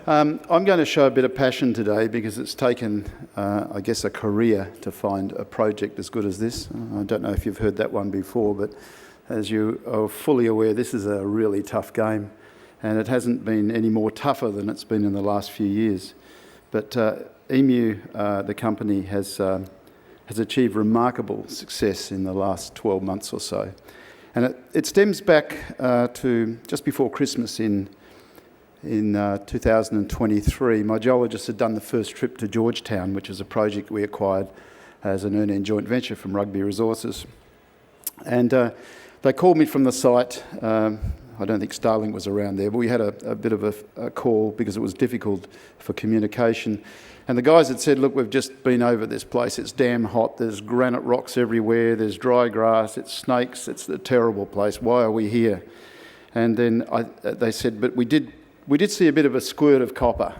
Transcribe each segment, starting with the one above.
I'm going to show a bit of passion today because it's taken, I guess, a career to find a project as good as this. I don't know if you've heard that one before, but as you are fully aware, this is a really tough game, and it hasn't been any more tougher than it's been in the last few years. But EMU, the company, has achieved remarkable success in the last 12 months or so. And it stems back to just before Christmas in 2023, my geologists had done the first trip to Georgetown, which is a project we acquired as an earn-in joint venture from Rugby Resources. And they called me from the site. I don't think Starling was around there, but we had a bit of a call because it was difficult for communication. And the guys had said, look, we've just been over this place. It's damn hot. There's granite rocks everywhere. There's dry grass. It's snakes. It's a terrible place. Why are we here? And then they said, but we did see a bit of a squirt of copper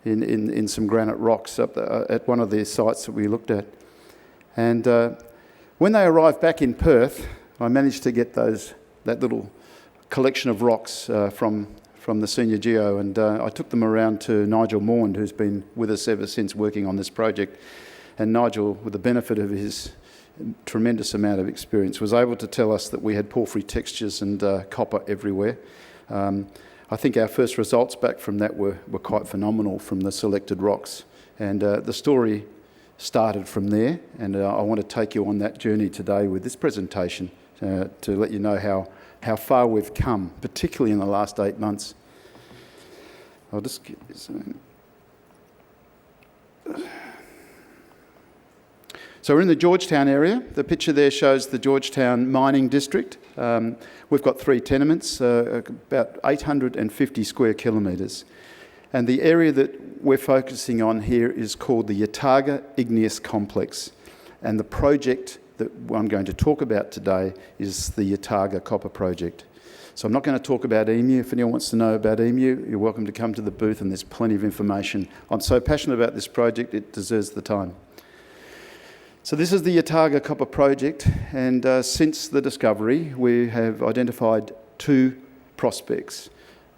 in some granite rocks up at one of the sites that we looked at. And when they arrived back in Perth, I managed to get that little collection of rocks from the senior geo, and I took them around to Nigel Maund, who's been with us ever since working on this project. And Nigel, with the benefit of his tremendous amount of experience, was able to tell us that we had porphyry textures and copper everywhere. I think our first results back from that were quite phenomenal from the selected rocks. And the story started from there, and I want to take you on that journey today with this presentation to let you know how far we've come, particularly in the last 8 months. I'll just get this. So we're in the Georgetown area. The picture there shows the Georgetown mining district. We've got 3 tenements, about 850 square kilometres. And the area that we're focusing on here is called the Yataga Igneous Complex. And the project that I'm going to talk about today is the Yataga Copper Project. So I'm not going to talk about EMU. If anyone wants to know about EMU, you're welcome to come to the booth, and there's plenty of information. I'm so passionate about this project, it deserves the time. So this is the Yataga Copper Project, and since the discovery, we have identified 2 prospects.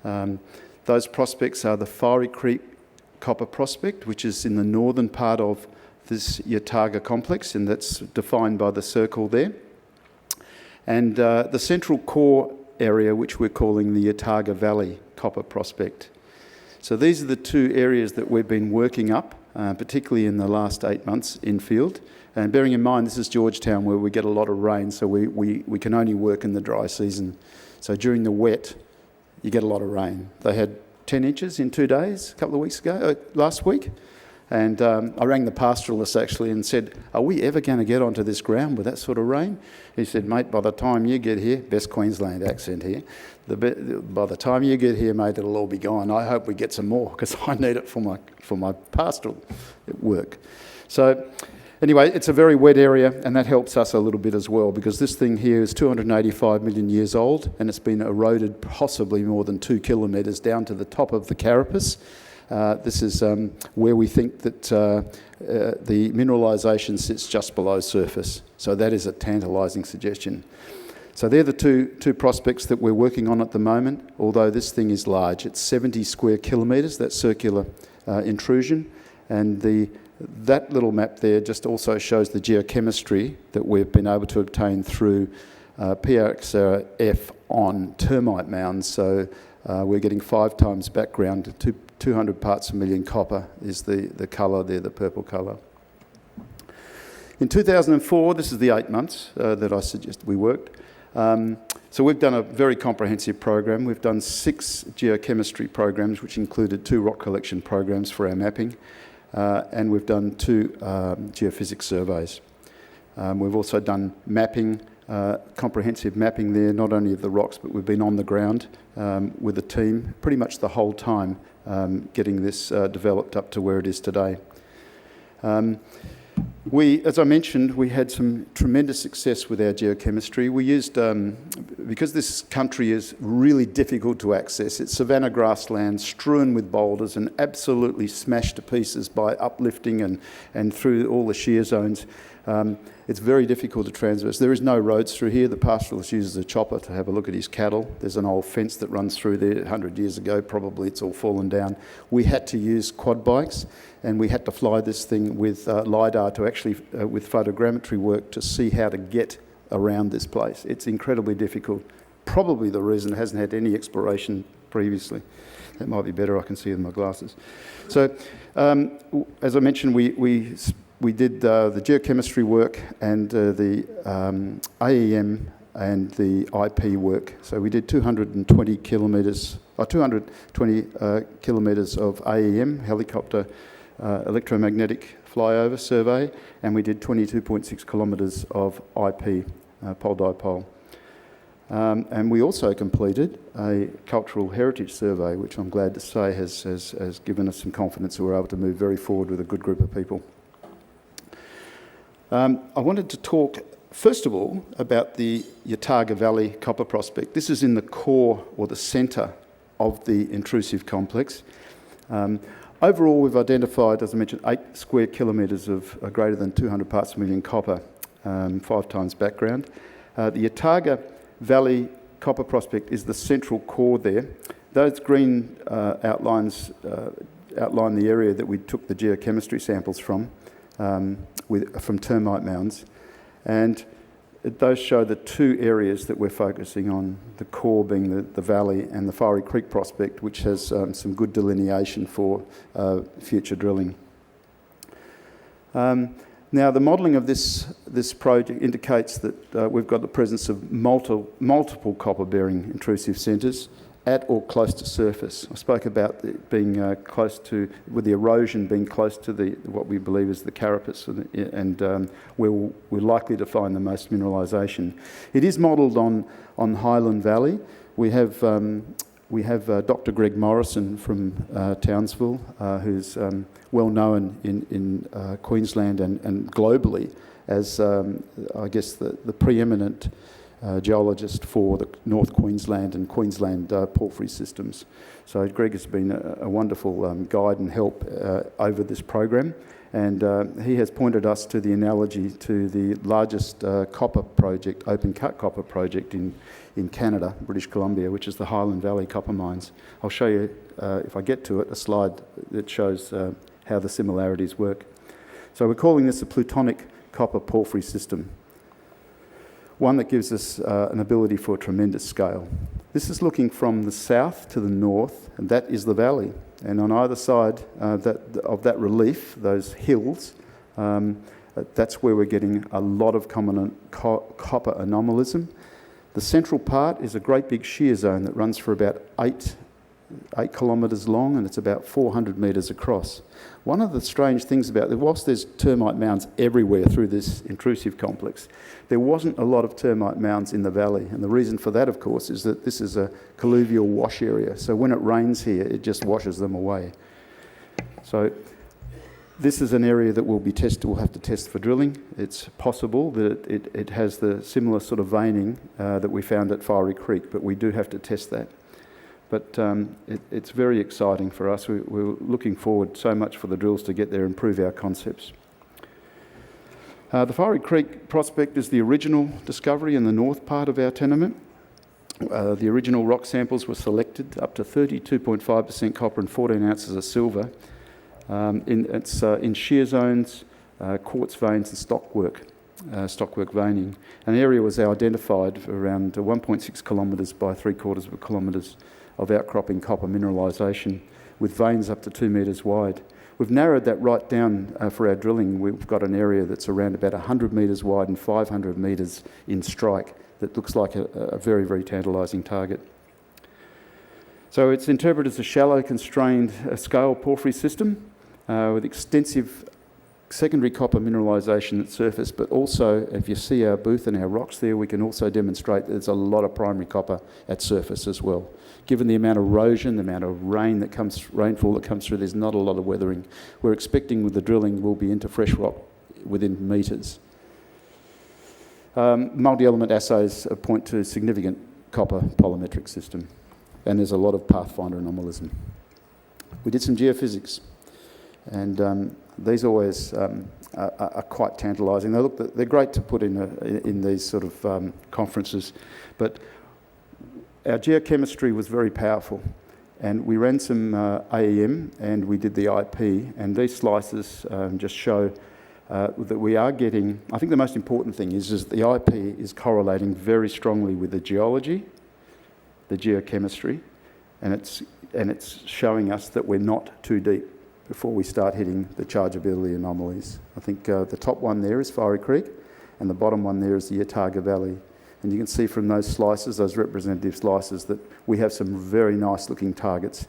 Those prospects are the Fiery Creek Copper Prospect, which is in the northern part of this Yataga complex, and that's defined by the circle there. And the central core area, which we're calling the Yataga Valley Copper Prospect. So these are the 2 areas that we've been working up, particularly in the last 8 months in field. And bearing in mind, this is Georgetown where we get a lot of rain, so we can only work in the dry season. So during the wet, you get a lot of rain. They had 10 inches in 2 days, a couple of weeks ago, last week. And I rang the pastoralist actually and said, are we ever going to get onto this ground with that sort of rain? He said, mate, by the time you get here, best Queensland accent here, by the time you get here, mate, it'll all be gone. I hope we get some more because I need it for my pastoral work. So anyway, it's a very wet area, and that helps us a little bit as well because this thing here is 285 million years old, and it's been eroded possibly more than 2 kilometres down to the top of the carapace. This is where we think that the mineralisation sits just below surface. So that is a tantalising suggestion. So they're the two prospects that we're working on at the moment, although this thing is large. It's 70 square kilometres, that circular intrusion. And that little map there just also shows the geochemistry that we've been able to obtain through PRXF on termite mounds. So we're getting 5 times background to 200 parts per million copper is the colour there, the purple colour. In 2004, this is the 8 months that I suggest we worked. So we've done a very comprehensive program. We've done 6 geochemistry programs, which included 2 rock collection programs for our mapping, and we've done 2 geophysics surveys. We've also done mapping, comprehensive mapping there, not only of the rocks, but we've been on the ground with the team pretty much the whole time getting this developed up to where it is today. As I mentioned, we had some tremendous success with our geochemistry. We used, because this country is really difficult to access, it's savanna grassland strewn with boulders and absolutely smashed to pieces by uplifting and through all the shear zones. It's very difficult to transverse. There is no roads through here. The pastoralist uses a chopper to have a look at his cattle. There's an old fence that runs through there 100 years ago. Probably it's all fallen down. We had to use quad bikes, and we had to fly this thing with LiDAR to actually, with photogrammetry work, to see how to get around this place. It's incredibly difficult. Probably the reason it hasn't had any exploration previously. That might be better. I can see with my glasses. So, as I mentioned, we did the geochemistry work and the AEM and the IP work. So we did 220 kilometres of AEM, helicopter electromagnetic flyover survey, and we did 22.6 kilometres of IP, pole dipole. And we also completed a cultural heritage survey, which I'm glad to say has given us some confidence that we're able to move very forward with a good group of people. I wanted to talk, first of all, about the Yataga Valley copper prospect. This is in the core or the centre of the intrusive complex. Overall, we've identified, as I mentioned, 8 square kilometres of greater than 200 parts per million copper, 5 times background. The Yataga Valley copper prospect is the central core there. Those green outline the area that we took the geochemistry samples from termite mounds, and those show the 2 areas that we're focusing on, the core being the valley and the Fiery Creek prospect, which has some good delineation for future drilling. Now, the modelling of this project indicates that we've got the presence of multiple copper-bearing intrusive centres at or close to surface. I spoke about it being with the erosion being close to what we believe is the carapace, and where we're likely to find the most mineralisation. It is modelled on Highland Valley. We have Dr. Greg Morrison from Townsville, who's well known in Queensland and globally as, I guess, the preeminent geologist for the North Queensland and Queensland porphyry systems. So Greg has been a wonderful guide and help over this program, and he has pointed us to the analogy to the largest copper project, open cut copper project in Canada, British Columbia, which is the Highland Valley copper mines. I'll show you, if I get to it, a slide that shows how the similarities work. So we're calling this a plutonic copper porphyry system, one that gives us an ability for tremendous scale. This is looking from the south to the north, and that is the valley. And on either side of that relief, those hills, that's where we're getting a lot of copper anomalism. The central part is a great big shear zone that runs for about 8 kilometres long, and it's about 400 metres across. One of the strange things about it, whilst there's termite mounds everywhere through this intrusive complex, there wasn't a lot of termite mounds in the valley. And the reason for that, of course, is that this is a colluvial wash area. So when it rains here, it just washes them away. So this is an area that we'll have to test for drilling. It's possible that it has the similar sort of veining that we found at Fiery Creek, but we do have to test that. But it's very exciting for us. We're looking forward so much for the drills to get there and prove our concepts. The Fiery Creek prospect is the original discovery in the north part of our tenement. The original rock samples were selected, up to 32.5% copper and 14 ounces of silver. It's in shear zones, quartz veins and stockwork veining. An area was identified for around 1.6 kilometres by 3/4 of a kilometres of outcropping copper mineralisation with veins up to 2 metres wide. We've narrowed that right down for our drilling. We've got an area that's around about 100 metres wide and 500 metres in strike that looks like a very, very tantalising target. So it's interpreted as a shallow, constrained scale porphyry system with extensive secondary copper mineralisation at surface, but also, if you see our booth and our rocks there, we can also demonstrate that there's a lot of primary copper at surface as well. Given the amount of erosion, the amount of rainfall that comes through, there's not a lot of weathering. We're expecting with the drilling we'll be into fresh rock within metres. Multi-element assays point to a significant copper polymetric system, and there's a lot of pathfinder anomalism. We did some geophysics. And these always are quite tantalising. They're great to put in these sort of conferences, but our geochemistry was very powerful, and we ran some AEM and we did the IP, and these slices just show that we are getting, I think the most important thing is the IP is correlating very strongly with the geology, the geochemistry, and it's showing us that we're not too deep before we start hitting the chargeability anomalies. I think the top one there is Fiery Creek, and the bottom one there is the Yataga Valley. And you can see from those slices, those representative slices, that we have some very nice looking targets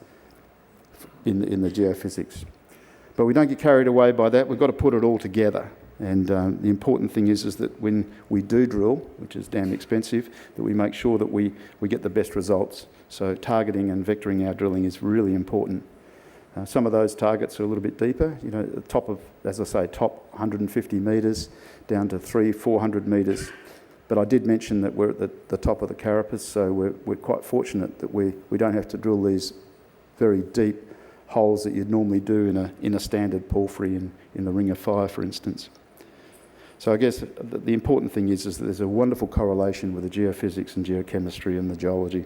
in the geophysics. But we don't get carried away by that. We've got to put it all together. And the important thing is that when we do drill, which is damn expensive, that we make sure that we get the best results. So targeting and vectoring our drilling is really important. Some of those targets are a little bit deeper, you know, the top of, as I say, top 150 metres down to 300-400 metres. But I did mention that we're at the top of the carapace, so we're quite fortunate that we don't have to drill these very deep holes that you'd normally do in a standard porphyry in the Ring of Fire, for instance. So I guess the important thing is that there's a wonderful correlation with the geophysics and geochemistry and the geology.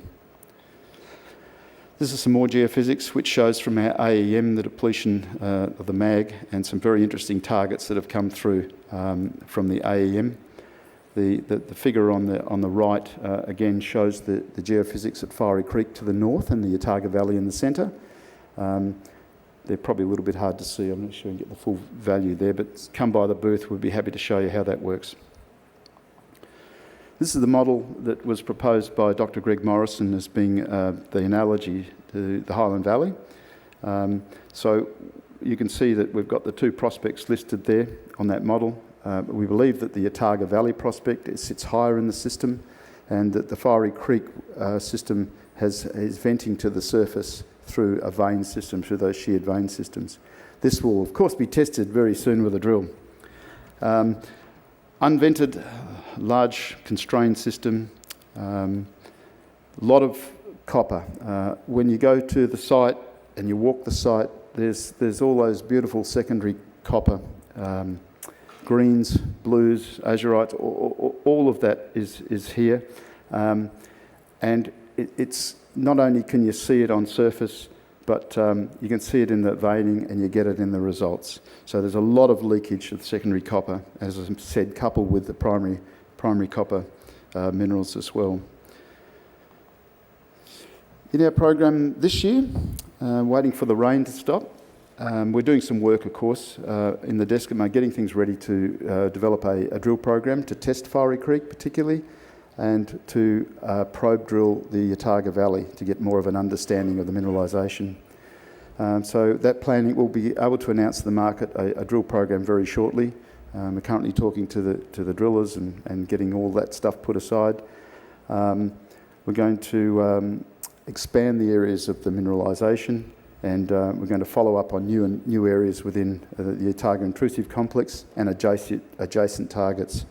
This is some more geophysics, which shows from our AEM the depletion of the mag and some very interesting targets that have come through from the AEM. The figure on the right again shows the geophysics at Fiery Creek to the north and the Yataga Valley in the centre. They're probably a little bit hard to see. I'm not sure you can get the full value there, but come by the booth, we'd be happy to show you how that works. This is the model that was proposed by Dr. Greg Morrison as being the analogy to the Highland Valley. So you can see that we've got the two prospects listed there on that model. We believe that the Yataga Valley prospect sits higher in the system, and that the Fiery Creek system is venting to the surface through a vein system, through those sheared vein systems. This will, of course, be tested very soon with a drill. Unvented, large constrained system, lot of copper. When you go to the site and you walk the site, there's all those beautiful secondary copper, greens, blues, azurites, all of that is here. And it's not only can you see it on surface, but you can see it in the veining and you get it in the results. So there's a lot of leakage of secondary copper, as I said, coupled with the primary copper minerals as well. In our program this year, waiting for the rain to stop, we're doing some work, of course, in the desk at getting things ready to develop a drill program to test Fiery Creek particularly, and to probe drill the Yataga Valley to get more of an understanding of the mineralisation. So that planning, we'll be able to announce to the market a drill program very shortly. We're currently talking to the drillers and getting all that stuff put aside. We're going to expand the areas of the mineralisation, and we're going to follow up on new areas within the Yataga intrusive complex and adjacent targets.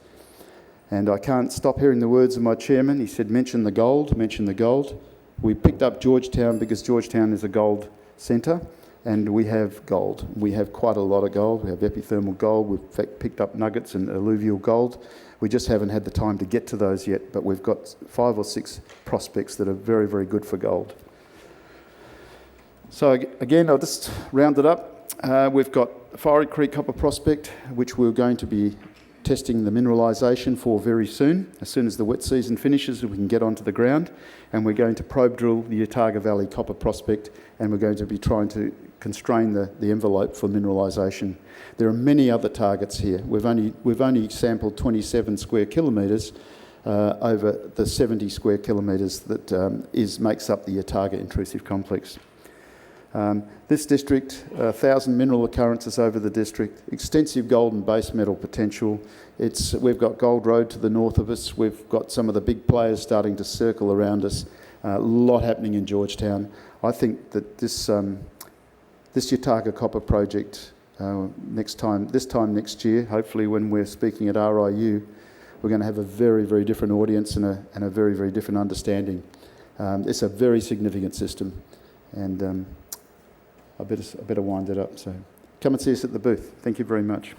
And I can't stop hearing the words of my chairman. He said, mention the gold, mention the gold. We picked up Georgetown because Georgetown is a gold centre, and we have gold. We have quite a lot of gold. We have epithermal gold. We've picked up nuggets and alluvial gold. We just haven't had the time to get to those yet, but we've got 5 or 6 prospects that are very, very good for gold. So again, I'll just round it up. We've got Fiery Creek Copper Prospect, which we're going to be testing the mineralisation for very soon. As soon as the wet season finishes, we can get onto the ground, and we're going to probe drill the Yataga Valley Copper Prospect, and we're going to be trying to constrain the envelope for mineralisation. There are many other targets here. We've only sampled 27 square kilometres over the 70 square kilometres that makes up the Yataga intrusive complex. This district, 1,000 mineral occurrences over the district, extensive gold and base metal potential. We've got Gold Road to the north of us. We've got some of the big players starting to circle around us. A lot happening in Georgetown. I think that this Yataga Copper project, this time next year, hopefully when we're speaking at RIU, we're going to have a very, very different audience and a very, very different understanding. It's a very significant system, and I better wind it up. So, come and see us at the booth. Thank you very much.